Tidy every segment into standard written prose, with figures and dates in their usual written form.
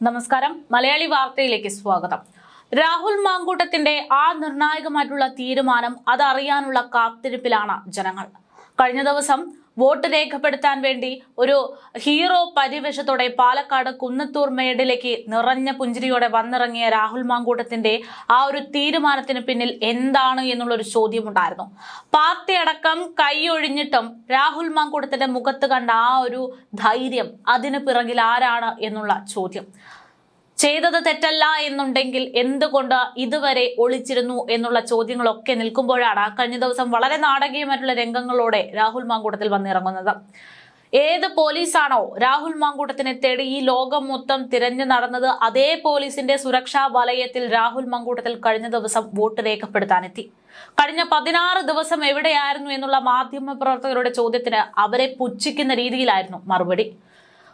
നമസ്കാരം. മലയാളി വാർത്തയിലേക്ക് സ്വാഗതം. രാഹുൽ മാങ്കൂട്ടത്തിന്റെ ആ നിർണായകമായിട്ടുള്ള തീരുമാനം അതറിയാനുള്ള കാത്തിരിപ്പിലാണ് ജനങ്ങൾ. കഴിഞ്ഞ ദിവസം വോട്ട് രേഖപ്പെടുത്താൻ വേണ്ടി ഒരു ഹീറോ പരിവേഷത്തോടെ പാലക്കാട് കുന്നത്തൂർ മേടിലേക്ക് നിറഞ്ഞ പുഞ്ചിരിയോടെ വന്നിറങ്ങിയ രാഹുൽ മാങ്കൂട്ടത്തിന്റെ ആ ഒരു തീരുമാനത്തിന് പിന്നിൽ എന്താണ് എന്നുള്ളൊരു ചോദ്യമുണ്ടായിരുന്നു. പാർട്ടി അടക്കം കൈയൊഴിഞ്ഞിട്ടും രാഹുൽ മാങ്കൂട്ടത്തിന്റെ മുഖത്ത് കണ്ട ആ ഒരു ധൈര്യം, അതിന് പിറകിൽ ആരാണ് എന്നുള്ള ചോദ്യം. ചെയ്തത് തെറ്റല്ല എന്നുണ്ടെങ്കിൽ എന്തുകൊണ്ട് ഇതുവരെ ഒളിച്ചിരുന്നു എന്നുള്ള ചോദ്യങ്ങളൊക്കെ നിൽക്കുമ്പോഴാണ് കഴിഞ്ഞ ദിവസം വളരെ നാടകീയമായിട്ടുള്ള രംഗങ്ങളോടെ രാഹുൽ മാങ്കൂട്ടത്തിൽ വന്നിറങ്ങുന്നത്. ഏത് പോലീസാണോ രാഹുൽ മാങ്കൂട്ടത്തിനെ തേടി ഈ ലോകം മൊത്തം തിരഞ്ഞു നടന്നത്, അതേ പോലീസിന്റെ സുരക്ഷാ വലയത്തിൽ രാഹുൽ മാങ്കൂട്ടത്തിൽ കഴിഞ്ഞ ദിവസം വോട്ട് രേഖപ്പെടുത്താനെത്തി. കഴിഞ്ഞ 16 ദിവസം എവിടെയായിരുന്നു എന്നുള്ള മാധ്യമ പ്രവർത്തകരുടെ ചോദ്യത്തിന് അവരെ പുച്ഛിക്കുന്ന രീതിയിലായിരുന്നു മറുപടി.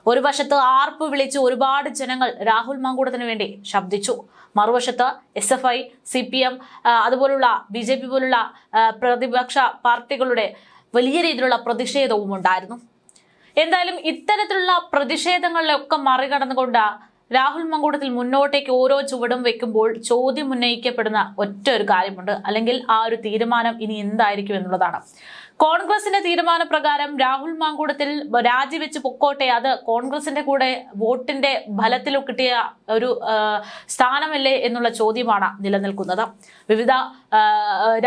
ഒരു വശത്ത് ആർപ്പ് വിളിച്ച് ഒരുപാട് ജനങ്ങൾ രാഹുൽ മാങ്കൂട്ടത്തിന് വേണ്ടി ശബ്ദിച്ചു. മറുവശത്ത് SFI, CPM അതുപോലുള്ള BJP പോലുള്ള പ്രതിപക്ഷ പാർട്ടികളുടെ വലിയ രീതിയിലുള്ള പ്രതിഷേധവും ഉണ്ടായിരുന്നു. എന്തായാലും ഇത്തരത്തിലുള്ള പ്രതിഷേധങ്ങളിലൊക്കെ മറികടന്നുകൊണ്ട് രാഹുൽ മാങ്കൂട്ടത്തിൽ മുന്നോട്ടേക്ക് ഓരോ ചുവടും വെക്കുമ്പോൾ ചോദ്യം ഉന്നയിക്കപ്പെടുന്ന ഒറ്റ ഒരു കാര്യമുണ്ട്, അല്ലെങ്കിൽ ആ ഒരു തീരുമാനം ഇനി എന്തായിരിക്കും എന്നുള്ളതാണ്. കോൺഗ്രസിന്റെ തീരുമാനപ്രകാരം രാഹുൽ മാങ്കൂട്ടത്തിൽ രാജിവെച്ച് പൊക്കോട്ടെ, അത് കോൺഗ്രസിന്റെ കൂടെ വോട്ടിന്റെ ഫലത്തിൽ കിട്ടിയ ഒരു സ്ഥാനമല്ലേ എന്നുള്ള ചോദ്യമാണ് നിലനിൽക്കുന്നത്. വിവിധ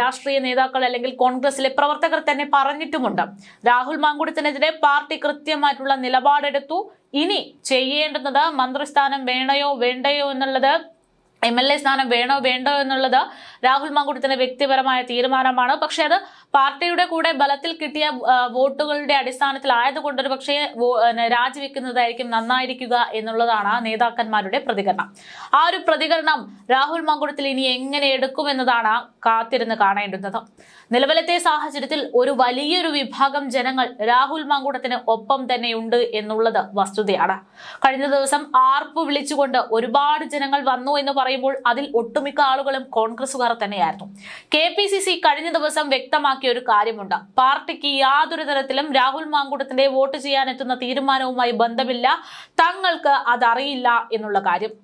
രാഷ്ട്രീയ നേതാക്കൾ അല്ലെങ്കിൽ കോൺഗ്രസിലെ പ്രവർത്തകർ തന്നെ പറഞ്ഞിട്ടുമുണ്ട്, രാഹുൽ മാങ്കൂട്ടത്തിനെതിരെ പാർട്ടി കൃത്യമായിട്ടുള്ള നിലപാടെടുത്തു. ഇനി ചെയ്യേണ്ടുന്നത് മന്ത്രിസ്ഥാനം വേണ്ടയോ എന്നുള്ളത്, MLA സ്ഥാനം വേണ്ടോ എന്നുള്ളത് രാഹുൽ മാങ്കൂട്ടത്തിന്റെ വ്യക്തിപരമായ തീരുമാനമാണ്. പക്ഷെ അത് പാർട്ടിയുടെ കൂടെ ബലത്തിൽ കിട്ടിയ വോട്ടുകളുടെ അടിസ്ഥാനത്തിലായതുകൊണ്ട് ഒരു പക്ഷേ രാജിവെക്കുന്നതായിരിക്കും നന്നായിരിക്കുക എന്നുള്ളതാണ് നേതാക്കന്മാരുടെ പ്രതികരണം. ആ ഒരു പ്രതികരണം രാഹുൽ മാങ്കൂട്ടത്തിൽ ഇനി എങ്ങനെ എടുക്കുമെന്നതാണ് കാത്തിരുന്ന് കാണേണ്ടുന്നത്. നിലവിലത്തെ സാഹചര്യത്തിൽ ഒരു വലിയൊരു വിഭാഗം ജനങ്ങൾ രാഹുൽ മാങ്കൂട്ടത്തിന് ഒപ്പം തന്നെയുണ്ട് എന്നുള്ളത് വസ്തുതയാണ്. കഴിഞ്ഞ ദിവസം ആർപ്പ് വിളിച്ചുകൊണ്ട് ഒരുപാട് ജനങ്ങൾ വന്നു എന്ന് പറയുമ്പോൾ അതിൽ ഒട്ടുമിക്ക ആളുകളും കോൺഗ്രസുകാർ തന്നെയായിരുന്നു. KPCC കഴിഞ്ഞ ദിവസം വ്യക്തമാക്കിയ ഒരു കാര്യമുണ്ട്, പാർട്ടിക്ക് യാതൊരു തരത്തിലും രാഹുൽ മാങ്കൂട്ടത്തിന്റെ വോട്ട് ചെയ്യാനെത്തുന്ന തീരുമാനവുമായി ബന്ധമില്ല, തങ്ങൾക്ക് അതറിയില്ല എന്നുള്ള കാര്യം.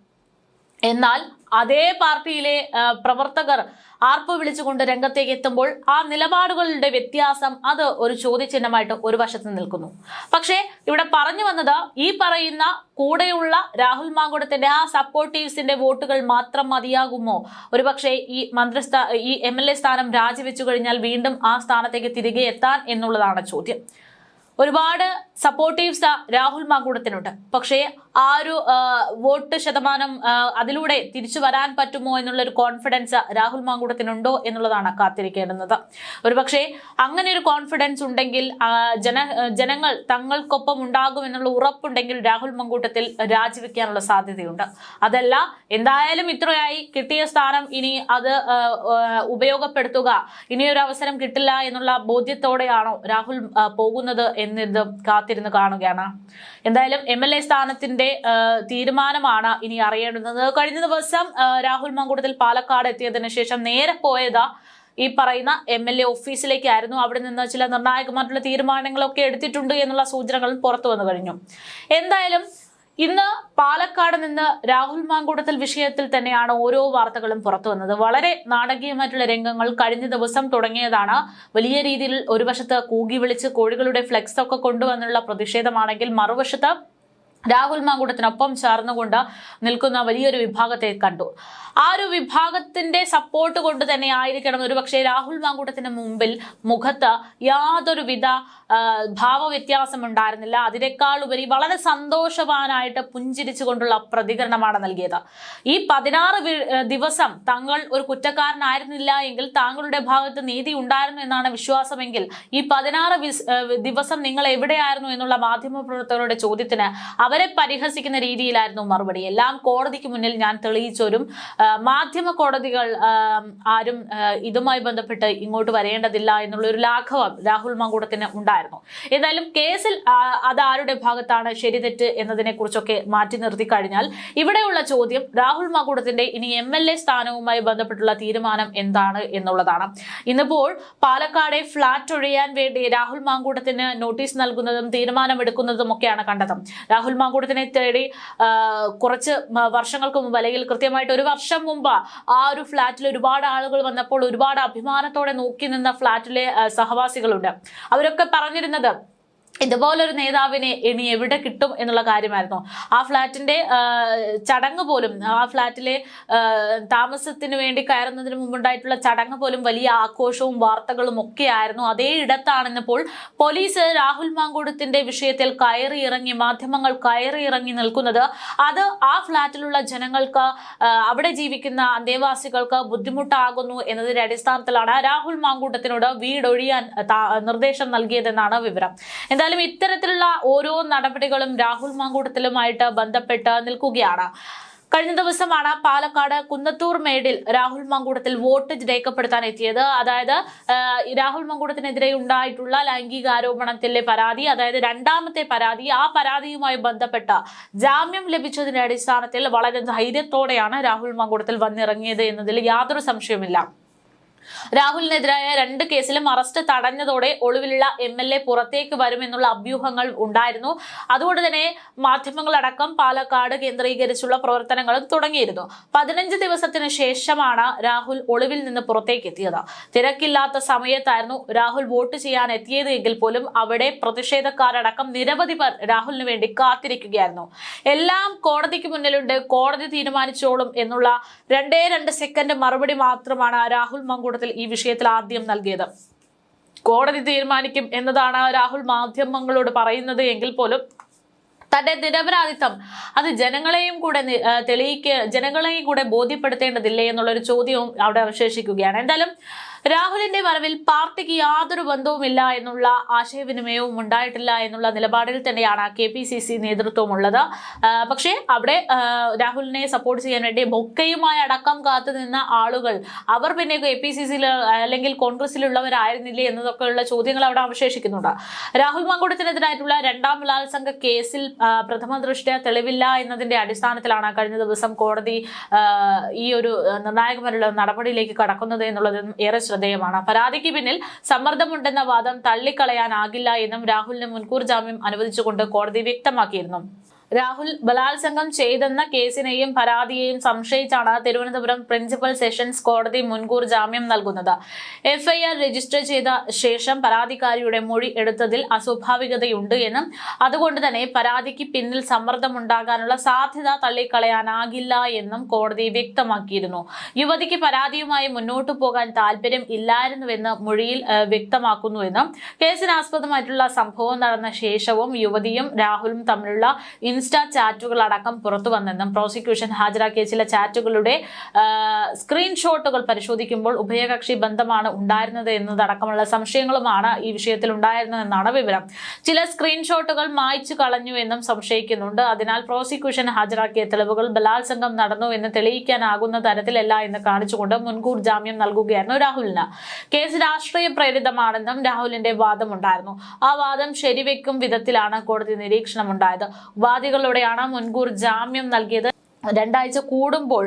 എന്നാൽ അതേ പാർട്ടിയിലെ പ്രവർത്തകർ ആർപ്പ് വിളിച്ചുകൊണ്ട് രംഗത്തേക്ക് എത്തുമ്പോൾ ആ നിലപാടുകളുടെ വ്യത്യാസം അത് ഒരു ചോദ്യചിഹ്നമായിട്ട് ഒരു വശത്ത് നിൽക്കുന്നു. പക്ഷേ ഇവിടെ പറഞ്ഞു വന്നത്, ഈ പറയുന്ന കൂടെയുള്ള രാഹുൽ മാങ്കൂട്ടത്തിന്റെ ആ സപ്പോർട്ടീവ്സിന്റെ വോട്ടുകൾ മാത്രം മതിയാകുമോ? ഒരുപക്ഷെ ഈ MLA സ്ഥാനം രാജിവെച്ചു കഴിഞ്ഞാൽ വീണ്ടും ആ സ്ഥാനത്തേക്ക് തിരികെ എത്താൻ എന്നുള്ളതാണ് ചോദ്യം. ഒരുപാട് സപ്പോർട്ടീവ്സ് രാഹുൽ മാങ്കൂട്ടത്തിനുണ്ട്. പക്ഷേ ആ ഒരു വോട്ട് ശതമാനം അതിലൂടെ തിരിച്ചു വരാൻ പറ്റുമോ എന്നുള്ളൊരു കോൺഫിഡൻസ് രാഹുൽ മാങ്കൂട്ടത്തിനുണ്ടോ എന്നുള്ളതാണ് കാത്തിരിക്കേണ്ടുന്നത്. ഒരുപക്ഷെ അങ്ങനെ ഒരു കോൺഫിഡൻസ് ഉണ്ടെങ്കിൽ, ജനങ്ങൾ തങ്ങൾക്കൊപ്പം ഉണ്ടാകും എന്നുള്ള ഉറപ്പുണ്ടെങ്കിൽ രാഹുൽ മാങ്കൂട്ടത്തിൽ രാജിവെക്കാനുള്ള സാധ്യതയുണ്ട്. അതല്ല, എന്തായാലും ഇത്രയായി, കിട്ടിയ സ്ഥാനം ഇനി അത് ഉപയോഗപ്പെടുത്തുക, ഇനിയൊരു അവസരം കിട്ടില്ല എന്നുള്ള ബോധ്യത്തോടെയാണോ രാഹുൽ പോകുന്നത് എന്നത് കാത്തിരുന്ന് കാണുകയാണ്. എന്തായാലും MLA സ്ഥാനത്തിന്റെ തീരുമാനമാണ് ഇനി അറിയേണ്ടുന്നത്. കഴിഞ്ഞ ദിവസം രാഹുൽ മാങ്കൂട്ടത്തിൽ പാലക്കാട് എത്തിയതിനു ശേഷം നേരെ പോയത് ഈ പറയുന്ന MLA ഓഫീസിലേക്കായിരുന്നു. അവിടെ നിന്ന് ചില നിർണായകമായിട്ടുള്ള തീരുമാനങ്ങളൊക്കെ എടുത്തിട്ടുണ്ട് എന്നുള്ള സൂചനകൾ പുറത്തു വന്നു കഴിഞ്ഞു. എന്തായാലും ഇന്ന് പാലക്കാട് നിന്ന് രാഹുൽ മാങ്കൂട്ടത്തിൽ വിഷയത്തിൽ തന്നെയാണ് ഓരോ വാർത്തകളും പുറത്തു വന്നത്. വളരെ നാടകീയമായിട്ടുള്ള രംഗങ്ങൾ കഴിഞ്ഞ ദിവസം തുടങ്ങിയതാണ്. വലിയ രീതിയിൽ ഒരു വശത്ത് കൂകി വിളിച്ച് കോഴികളുടെ ഫ്ലെക്സ് ഒക്കെ കൊണ്ടുവന്നുള്ള പ്രതിഷേധമാണെങ്കിൽ, മറുവശത്ത് രാഹുൽ മാങ്കൂട്ടത്തിനൊപ്പം ചേർന്നുകൊണ്ട് നിൽക്കുന്ന വലിയൊരു വിഭാഗത്തെ കണ്ടു. ആ ഒരു വിഭാഗത്തിന്റെ സപ്പോർട്ട് കൊണ്ട് തന്നെ ആയിരിക്കണം ഒരുപക്ഷെ രാഹുൽ മാങ്കൂട്ടത്തിന് മുഖത്ത് യാതൊരുവിധ ഭാവവ്യത്യാസം ഉണ്ടായിരുന്നില്ല. അതിനേക്കാൾ ഉപരി വളരെ സന്തോഷവാനായിട്ട് പുഞ്ചിരിച്ചുകൊണ്ടുള്ള പ്രതികരണമാണ് നൽകിയത്. ഈ 16 ദിവസം താങ്കൾ ഒരു കുറ്റക്കാരനായിരുന്നില്ല എങ്കിൽ, താങ്കളുടെ ഭാഗത്ത് നീതി ഉണ്ടായിരുന്നു എന്നാണ് വിശ്വാസമെങ്കിൽ, ഈ 16 ദിവസം നിങ്ങൾ എവിടെയായിരുന്നു എന്നുള്ള മാധ്യമപ്രവർത്തകരുടെ ചോദ്യത്തിന് അവരെ പരിഹസിക്കുന്ന രീതിയിലായിരുന്നു മറുപടി. എല്ലാം കോടതിക്ക് മുന്നിൽ ഞാൻ തെളിയിച്ചോരും, മാധ്യമ കോടതികൾ ആരും ഇതുമായി ബന്ധപ്പെട്ട് ഇങ്ങോട്ട് വരേണ്ടതില്ല എന്നുള്ള ഒരു ലാഘവം രാഹുൽ മാങ്കൂട്ടത്തിന് ഉണ്ടായിരുന്നു. എന്തായാലും കേസിൽ അത് ആരുടെ ഭാഗത്താണ് ശരി തെറ്റ് എന്നതിനെ കുറിച്ചൊക്കെ മാറ്റി നിർത്തി കഴിഞ്ഞാൽ, ഇവിടെയുള്ള ചോദ്യം രാഹുൽ മാങ്കൂട്ടത്തിന്റെ ഇനി MLA സ്ഥാനവുമായി ബന്ധപ്പെട്ടുള്ള തീരുമാനം എന്താണ് എന്നുള്ളതാണ്. ഇന്നിപ്പോൾ പാലക്കാടെ ഫ്ളാറ്റ് ഒഴിയാൻ വേണ്ടി രാഹുൽ മാങ്കൂട്ടത്തിന് നോട്ടീസ് നൽകുന്നതും തീരുമാനമെടുക്കുന്നതും ഒക്കെയാണ് കണ്ടത്. രാഹുൽ മാങ്കൂട്ടത്തിനെ തേടി കുറച്ച് വർഷങ്ങൾക്ക് മുമ്പ് അല്ലെങ്കിൽ കൃത്യമായിട്ട് ഒരു വർഷം മുമ്പ് ആ ഒരു ഫ്ലാറ്റിൽ ഒരുപാട് ആളുകൾ വന്നപ്പോൾ ഒരുപാട് അഭിമാനത്തോടെ നോക്കി നിന്ന ഫ്ലാറ്റിലെ സഹവാസികളുണ്ട്. അവരൊക്കെ പറഞ്ഞിരുന്നത് ഇതുപോലൊരു നേതാവിനെ ഇനി എവിടെ കിട്ടും എന്നുള്ള കാര്യമായിരുന്നു. ആ ഫ്ലാറ്റിന്റെ ചടങ്ങ് പോലും, ആ ഫ്ലാറ്റിലെ താമസത്തിന് വേണ്ടി കയറുന്നതിന് മുമ്പുണ്ടായിട്ടുള്ള ചടങ്ങ് പോലും വലിയ ആഘോഷവും വാർത്തകളും ഒക്കെ ആയിരുന്നു. അതേ ഇടത്താണെന്നപ്പോൾ പോലീസ് രാഹുൽ മാങ്കൂട്ടത്തിന്റെ വിഷയത്തിൽ കയറിയിറങ്ങി, മാധ്യമങ്ങൾ കയറിയിറങ്ങി നിൽക്കുന്നത് അത് ആ ഫ്ലാറ്റിലുള്ള ജനങ്ങൾക്ക്, അവിടെ ജീവിക്കുന്ന അന്തേവാസികൾക്ക് ബുദ്ധിമുട്ടാകുന്നു എന്നതിന്റെ അടിസ്ഥാനത്തിലാണ് രാഹുൽ മാങ്കൂട്ടത്തിനോട് വീടൊഴിയാൻ നിർദ്ദേശം നൽകിയതെന്നാണ് വിവരം. എന്തായാലും ഇത്തരത്തിലുള്ള ഓരോ നടപടികളും രാഹുൽ മാങ്കൂട്ടത്തിലുമായിട്ട് ബന്ധപ്പെട്ട് നിൽക്കുകയാണ്. കഴിഞ്ഞ ദിവസമാണ് പാലക്കാട് കുന്നത്തൂർ മേടിൽ രാഹുൽ മാങ്കൂട്ടത്തിൽ വോട്ട് രേഖപ്പെടുത്താൻ എത്തിയത്. അതായത് രാഹുൽ മാങ്കൂട്ടത്തിനെതിരെ ഉണ്ടായിട്ടുള്ള ലൈംഗികാരോപണത്തിലെ പരാതി, അതായത് രണ്ടാമത്തെ പരാതി, ആ പരാതിയുമായി ബന്ധപ്പെട്ട ജാമ്യം ലഭിച്ചതിന്റെ അടിസ്ഥാനത്തിൽ വളരെ ധൈര്യത്തോടെയാണ് രാഹുൽ മാങ്കൂട്ടത്തിൽ വന്നിറങ്ങിയത് എന്നതിൽ യാതൊരു സംശയവുമില്ല. രാഹുലിനെതിരായ 2 കേസിലും അറസ്റ്റ് തടഞ്ഞതോടെ ഒളിവിലുള്ള MLA പുറത്തേക്ക് വരുമെന്നുള്ള അഭ്യൂഹങ്ങൾ ഉണ്ടായിരുന്നു. അതുകൊണ്ട് തന്നെ മാധ്യമങ്ങളടക്കം പാലക്കാട് കേന്ദ്രീകരിച്ചുള്ള പ്രവർത്തനങ്ങളും തുടങ്ങിയിരുന്നു. 15 ദിവസത്തിന് ശേഷമാണ് രാഹുൽ ഒളിവിൽ നിന്ന് പുറത്തേക്ക് എത്തിയത്. തിരക്കില്ലാത്ത സമയത്തായിരുന്നു രാഹുൽ വോട്ട് ചെയ്യാൻ എത്തിയത് എങ്കിൽ പോലും അവിടെ പ്രതിഷേധക്കാരടക്കം നിരവധി പേർ രാഹുലിന് വേണ്ടി കാത്തിരിക്കുകയായിരുന്നു. എല്ലാം കോടതിക്ക് മുന്നിലുണ്ട്, കോടതി തീരുമാനിച്ചോളും എന്നുള്ള 2 സെക്കൻഡ് മറുപടി മാത്രമാണ് രാഹുൽ മാങ്കൂട്ടത്തിൽ ഈ വിഷയത്തിൽ ആദ്യം നൽകിയത്. കോടതി തീരുമാനിക്കും എന്നതാണ് രാഹുൽ മാധ്യമങ്ങളോട് പറയുന്നത് എങ്കിൽ പോലും തന്റെ നിരപരാധിത്വം അത് ജനങ്ങളെയും കൂടെ ബോധ്യപ്പെടുത്തേണ്ടതില്ലേ എന്നുള്ളൊരു ചോദ്യവും അവിടെ അവശേഷിക്കുകയാണ്. എന്തായാലും രാഹുലിന്റെ വരവിൽ പാർട്ടിക്ക് യാതൊരു ബന്ധവുമില്ല എന്നുള്ള ആശയവിനിമയവും ഉണ്ടായിട്ടില്ല എന്നുള്ള നിലപാടിൽ തന്നെയാണ് KPCC നേതൃത്വം ഉള്ളത്. പക്ഷേ അവിടെ രാഹുലിനെ സപ്പോർട്ട് ചെയ്യാൻ വേണ്ടി ബൊക്കയുമായി അടക്കം കാത്തുനിന്ന ആളുകൾ, അവർ പിന്നെ KPCCയിൽ അല്ലെങ്കിൽ കോൺഗ്രസിലുള്ളവരായിരുന്നില്ലേ എന്നതൊക്കെയുള്ള ചോദ്യങ്ങൾ അവിടെ അവശേഷിക്കുന്നുണ്ട്. രാഹുൽ മാങ്കൂട്ടത്തിനെതിരായിട്ടുള്ള 2ാം ബലാത്സംഗ കേസിൽ പ്രഥമ ദൃഷ്ട്യാ തെളിവില്ല എന്നതിന്റെ അടിസ്ഥാനത്തിലാണ് കഴിഞ്ഞ ദിവസം കോടതി ഈ ഒരു നിർണായകമായുള്ള നടപടിയിലേക്ക് കടക്കുന്നത് എന്നുള്ളത് ഏറെ ശ്രദ്ധേയമാണ്. പരാതിക്ക് പിന്നിൽ സമ്മർദ്ദമുണ്ടെന്ന വാദം തള്ളിക്കളയാനാകില്ല എന്നും രാഹുലിന് മുൻകൂർ ജാമ്യം അനുവദിച്ചുകൊണ്ട് കോടതി വ്യക്തമാക്കിയിരുന്നു. രാഹുൽ ബലാത്സംഗം ചെയ്തെന്ന കേസിനെയും പരാതിയെയും സംശയിച്ചാണ് തിരുവനന്തപുരം പ്രിൻസിപ്പൽ സെഷൻസ് കോടതി മുൻകൂർ ജാമ്യം നൽകുന്നത്. FIR രജിസ്റ്റർ ചെയ്ത ശേഷം പരാതിക്കാരിയുടെ മൊഴി എടുത്തതിൽ അസ്വാഭാവികതയുണ്ട് എന്നും അതുകൊണ്ട് തന്നെ പരാതിക്ക് പിന്നിൽ സമ്മർദ്ദമുണ്ടാകാനുള്ള സാധ്യത തള്ളിക്കളയാനാകില്ല എന്നും കോടതി വ്യക്തമാക്കിയിരുന്നു. യുവതിക്ക് പരാതിയുമായി മുന്നോട്ടു പോകാൻ താല്പര്യം ഇല്ലായിരുന്നുവെന്ന് മൊഴിയിൽ വ്യക്തമാക്കുന്നുവെന്നും കേസിനാസ്പദമായിട്ടുള്ള സംഭവം നടന്ന ശേഷവും യുവതിയും രാഹുലും തമ്മിലുള്ള ഇൻസ്റ്റാ ചാറ്റുകൾ അടക്കം പുറത്തു വന്നെന്നും പ്രോസിക്യൂഷൻ ഹാജരാക്കിയ ചില ചാറ്റുകളുടെ സ്ക്രീൻഷോട്ടുകൾ പരിശോധിക്കുമ്പോൾ ഉഭയകക്ഷി ബന്ധമാണ് ഉണ്ടായിരുന്നത് എന്നതടക്കമുള്ള സംശയങ്ങളുമാണ് ഈ വിഷയത്തിൽ ഉണ്ടായിരുന്നതെന്നാണ് വിവരം. ചില സ്ക്രീൻഷോട്ടുകൾ മായ്ച്ചു കളഞ്ഞു എന്നും സംശയിക്കുന്നുണ്ട്. അതിനാൽ പ്രോസിക്യൂഷൻ ഹാജരാക്കിയ തെളിവുകൾ ബലാത്സംഗം നടന്നു എന്ന് തെളിയിക്കാനാകുന്ന തരത്തിലല്ല എന്ന് കാണിച്ചുകൊണ്ട് മുൻകൂർ ജാമ്യം നൽകുകയായിരുന്നു രാഹുലിന്. കേസ് രാഷ്ട്രീയ പ്രേരിതമാണെന്നും രാഹുലിന്റെ വാദമുണ്ടായിരുന്നു. ആ വാദം ശരിവെക്കും വിധത്തിലാണ് കോടതി നിരീക്ഷണമുണ്ടായത്. വാദികളോടെയാണ് മുൻകൂർ ജാമ്യം നൽകിയത്. 2 ആഴ്ച കൂടുമ്പോൾ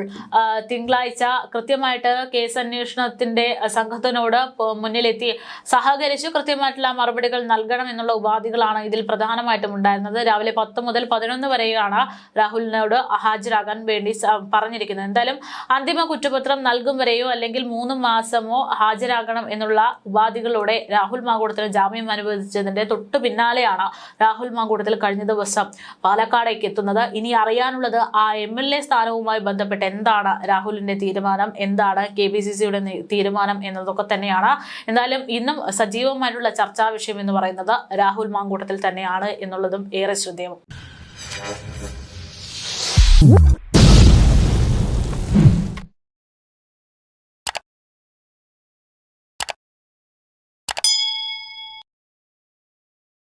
തിങ്കളാഴ്ച കൃത്യമായിട്ട് കേസ് അന്വേഷണത്തിന്റെ സംഘത്തിനോട് മുന്നിലെത്തി സഹകരിച്ചു കൃത്യമായിട്ടുള്ള മറുപടികൾ നൽകണം എന്നുള്ള ഉപാധികളാണ് ഇതിൽ പ്രധാനമായിട്ടും ഉണ്ടായിരുന്നത്. രാവിലെ 10 മുതൽ 11 വരെയാണ് രാഹുലിനോട് ഹാജരാകാൻ വേണ്ടി പറഞ്ഞിരിക്കുന്നത്. എന്തായാലും അന്തിമ കുറ്റപത്രം നൽകും വരെയോ അല്ലെങ്കിൽ 3 മാസമോ ഹാജരാകണം എന്നുള്ള ഉപാധികളോടെ രാഹുൽ മാങ്കൂട്ടത്തിന് ജാമ്യം അനുവദിച്ചതിന്റെ തൊട്ടു പിന്നാലെയാണ് രാഹുൽ മാങ്കൂട്ടത്തിൽ കഴിഞ്ഞ ദിവസം പാലക്കാടേക്ക് എത്തുന്നത്. ഇനി അറിയാനുള്ളത് ആ MLA സ്ഥാനവുമായി ബന്ധപ്പെട്ട് എന്താണ് രാഹുലിന്റെ തീരുമാനം, എന്താണ് KPCCയുടെ തീരുമാനം എന്നതൊക്കെ തന്നെയാണ്. എന്തായാലും ഇന്നും സജീവമായിട്ടുള്ള ചർച്ചാ വിഷയം എന്ന് പറയുന്നത് രാഹുൽ മാങ്കൂട്ടത്തിൽ തന്നെയാണ് എന്നുള്ളതും ഏറെ ശ്രദ്ധേയം.